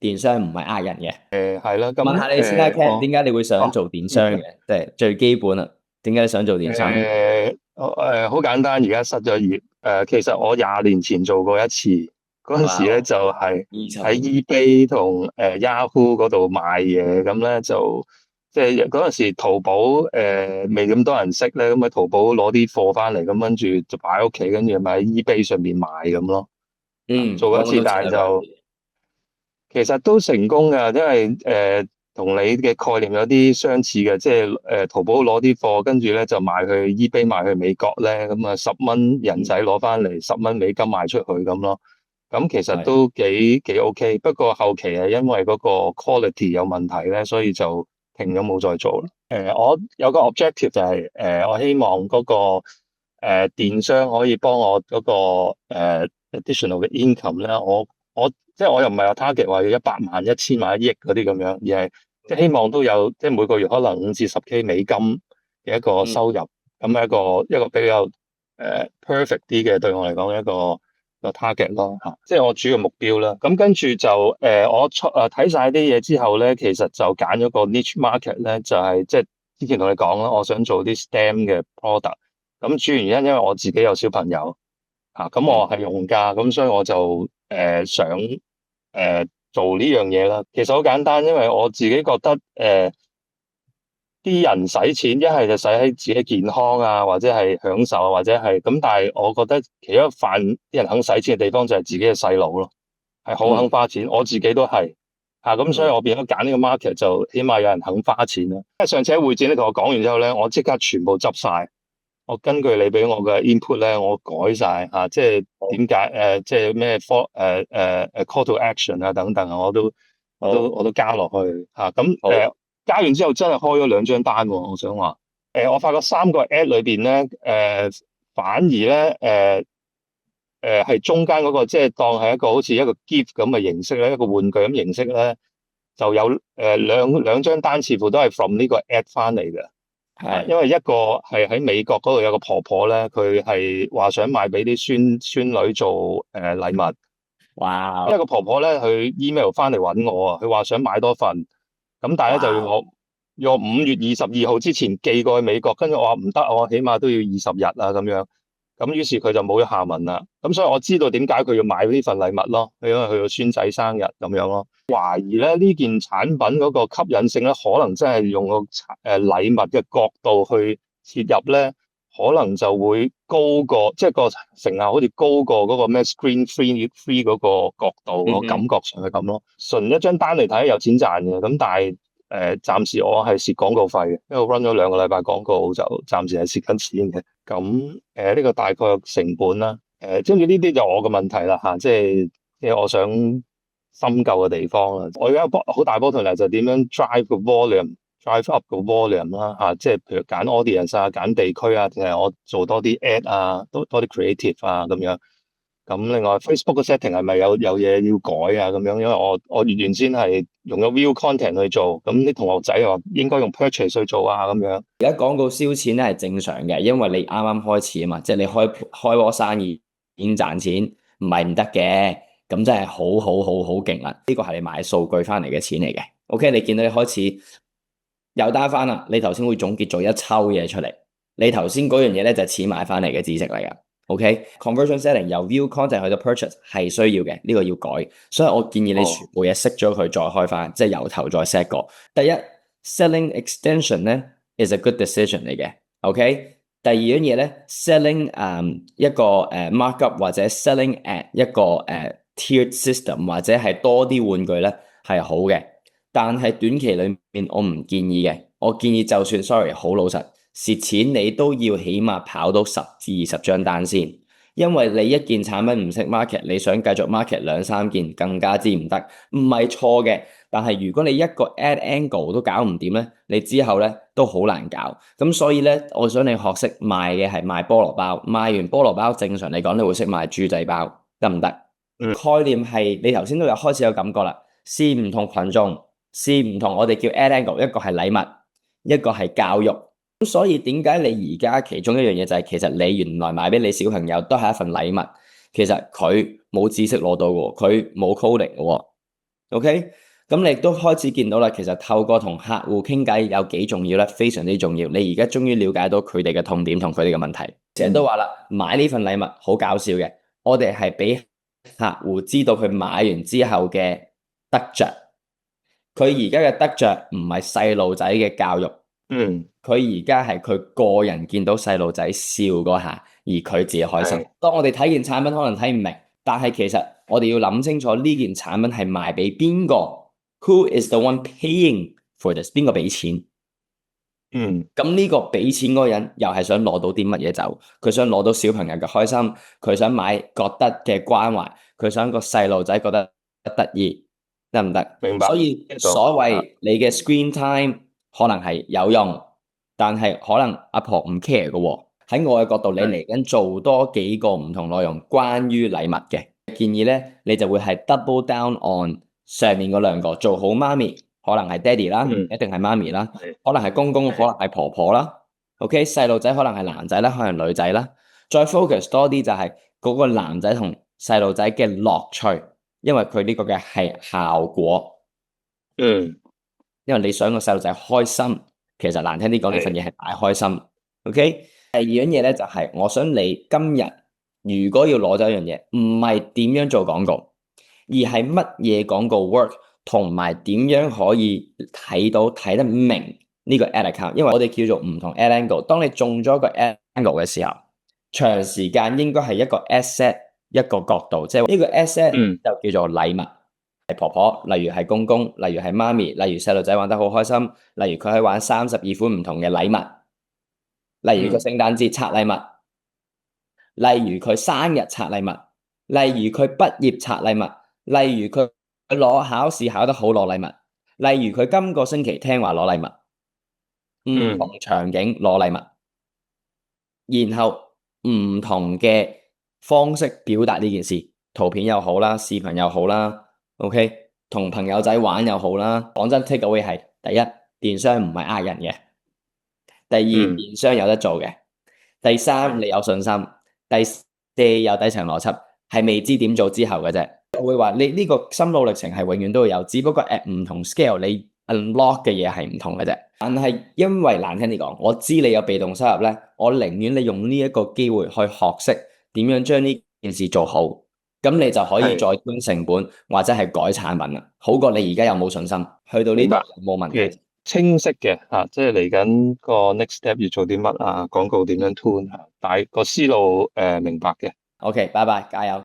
電商唔係呃人嘅。係啦，咁問下你先啦，Ken，點解你會想哦做電商嘅？即係最基本啦。點解你想做電商？好簡單，而家失咗業。其實我20年前做過一次，嗰陣時咧哇，就係喺 20年。eBay 同Yahoo 嗰度賣嘢，咁咧就即係嗰陣時淘寶未咁多人識咧，咁喺淘寶攞啲貨翻嚟，咁跟住就擺喺屋企，跟住咪喺 eBay 上面賣咁咯。做過一次，我都知但係就道嗰陣時。其實都成功㗎，因為同你嘅概念有啲相似嘅，即係淘寶攞啲貨，跟住咧就賣去 eBay 賣去美國咧，咁啊10蚊人嗯，仔攞翻嚟10蚊美金賣出去咁咯。咁其實係。都幾 OK，不過後期係因為嗰個 quality 有問題咧，所以就停咗冇再做啦。我有個 objective 就係我希望嗰個電商可以幫我嗰個additional 嘅 income 咧，我即係我又唔係話 target 話要100萬、1000萬、1億嗰啲咁樣，而係即係希望都有即係每個月可能5至10K美金嘅一個嗯。收入，咁一個比較perfect 啲嘅對我嚟講一個 target 咯嚇，即係我主要目標啦。咁跟住就我睇晒啲嘢之後咧，其實就揀咗個 niche market 咧，就係即係之前同你講啦，我想做啲 STEM 嘅 product。咁主要原因因為我自己有小朋友。咁我嗯。係用家，咁所以我就想做呢樣嘢啦。其實好簡單，因為我自己覺得啲人使錢一係就使喺自己健康啊，或者係享受啊，或者係咁。但係我覺得其中一範啲人肯使錢嘅地方就係自己嘅細路咯，係好肯嗯。花錢。我自己都係咁，所以嗯。我變咗揀呢個 market 就起碼有人肯花錢啦。因為上次喺會展你同我講完之後咧，我即刻全部執晒。我根據你俾我嘅 input 咧，我改晒即係點解即係咩 call to action 啊等等啊，好。我都加落去咁好。加完之後真係開咗2張單喎。我想話我發覺3個 ad 裏邊咧反而咧係中間嗰個即係當係一個好似一個 gift 咁嘅形式咧，一個玩具咁形式咧，就有兩張單似乎都係 from 呢個 ad 翻嚟嘅。因係。為一個係喺美國嗰度有個婆婆咧，佢係話想買俾啲孫女做禮物。哇。因為個婆婆咧，佢 email 翻嚟揾我啊，佢話想買多份，咁但係咧就要哇。我5月22號之前寄過去美國，跟住我話唔得，我起碼都要20日啊咁樣。咁於是佢就冇咗下文啦。咁所以我知道點解佢要買呢份禮物咯，因為佢個孫仔生日咁樣咯。懷疑咧呢件產品嗰個吸引性咧，可能真係用個禮物嘅角度去切入咧，可能就會高過即係個成效好似高過嗰個咩 screen free 嗰個角度，我感嗯哼。覺上係咁咯。純一張單嚟睇有錢賺嘅，咁但係暫時我係蝕廣告費嘅，因為我 run 咗2個禮拜廣告就暫時係蝕緊錢嘅。咁呢個大概成本啦。跟住呢啲就我嘅問題啦即係我想深究嘅地方啦。我而家好大波 o 就點樣 drive 個 volume，drive up 個 volume 啦即係譬如揀 audience 啊，揀地區啊，定係我做多啲 ad 啊，多啲 creative 啊咁樣。咁另外 Facebook 嘅 setting 係咪有嘢要改啊咁樣？因為我原先係用咗 view content 去做，咁啲同學仔又話應該用 purchase 去做啊咁樣。而家廣告燒錢咧係正常嘅，因為你啱啱開始啊嘛，即係你開波生意已經賺錢，唔係唔得嘅，咁真係好勁啦！呢個係你買數據翻嚟嘅錢嚟嘅。OK，你見到你開始有單翻啦，你頭先會總結咗一抽嘢出嚟，你頭先嗰樣嘢咧就係錢買翻嚟嘅知識嚟噶。OK，conversion setting 由 view content 去到 purchase 係需要嘅，呢個要改，所以我建議你全部嘢熄咗佢再開翻，即係由頭再 set 過。第一 selling extension 咧 is a good decision 嚟嘅。OK，第二樣嘢咧 selling 一個markup 或者 selling at 一個tiered system 或者係多啲玩具咧係好嘅。但係短期裏面我唔建議嘅，我建議就算 sorry 好老實蝕錢你都要起碼跑到10至20張單先，因為你一件產品唔識 market，你想繼續 market 2、3件更加之唔得，唔係錯嘅。但係如果你一個 ad angle 都搞唔掂咧，你之後咧都好難搞。咁所以咧，我想你學識賣嘅係賣菠蘿包，賣完菠蘿包正常嚟講你會識賣豬仔包，得唔得？概念係你頭先都有開始有感覺啦，試唔同群眾。試唔同，我哋叫 ad angle，一個係禮物，一個係教育。咁所以點解你而家其中一樣嘢就係，其實你原來買俾你小朋友都係一份禮物，其實佢冇知識攞到嘅，佢冇 coding 嘅， OK，咁你亦都開始見到啦，其實透過同客戶傾偈有幾重要咧，非常之重要。你而家終於了解到佢哋嘅痛點同佢哋嘅問題。成日都話啦，買呢份禮物好搞笑嘅，我哋係俾客戶知道佢買完之後嘅得着。佢而家嘅得着唔係細路仔嘅教育，佢而家係佢個人見到細路仔笑嗰下，而佢自己開心。當我哋睇件產品可能睇唔明，但係其實我哋要諗清楚呢件產品係賣俾邊個 ？Who is the one paying for this？ 邊個俾錢？咁呢個俾錢嗰個人又係想攞到啲乜嘢走？佢想攞到小朋友嘅開心，佢想買覺得嘅關懷，佢想個細路仔覺得得意，得唔得？明白。所以所謂你嘅 screen time 可能係有用，但係可能阿婆唔 care 嘅喎。喺我嘅角度，你嚟緊做多幾個唔同內容關於禮物嘅建議咧，你就會係 double down on 上面嗰兩個，做好媽咪。可能係爹哋啦，一定係媽咪啦，可能係公公，可能係婆婆啦。OK， 細路仔可能係男仔啦，可能女仔啦。再 focus 多啲就係嗰個男仔同細路仔嘅樂趣，因為佢呢個嘅係效果。因為你想個細路仔開心，其實難聽啲講，呢份嘢係大開心。OK， 第二樣嘢咧就係，我想你今日如果要攞走一樣嘢，唔係點樣做廣告，而係乜嘢廣告 work。同埋點樣可以睇得明呢個 ad account？ 因為我哋叫做唔同 ad angle。當你中咗個 ad angle 嘅時候，長時間應該係一個 asset 一個角度，即係呢個 asset 就叫做禮物，係婆婆，例如係公公，例如係媽咪，例如細路仔玩得好開心，例如佢可以玩32款唔同嘅禮物，例如佢聖誕節拆禮物，例如佢生日拆禮物，例如佢畢業拆禮物，例如佢攞考試考得好攞禮物，例如佢今個星期聽話攞禮物，唔同場景攞禮物，然後唔同嘅方式表達呢件事，圖片又好啦，視頻又好啦 ，OK， 同朋友仔玩又好啦。講真 take away 係第一，電商唔係呃人嘅；第二，電商有得做嘅；第三，你有信心；第四，有底層邏輯，係未知點做之後嘅啫。我會話你呢個心路歷程係永遠都會有，只不過at唔同 scale 你 unlock 嘅嘢係唔同嘅啫。但係因為難聽啲講，我知你有被動收入咧，我寧願你用呢一個機會去學識點樣將呢件事做好，咁你就可以再將成本或者係改產品啦，好過你而家有冇信心去到呢度冇問題。清晰嘅即係嚟緊個 next step 要做啲乜啊，廣告點樣 tune 但係個思路明白嘅。OK，拜拜，加油。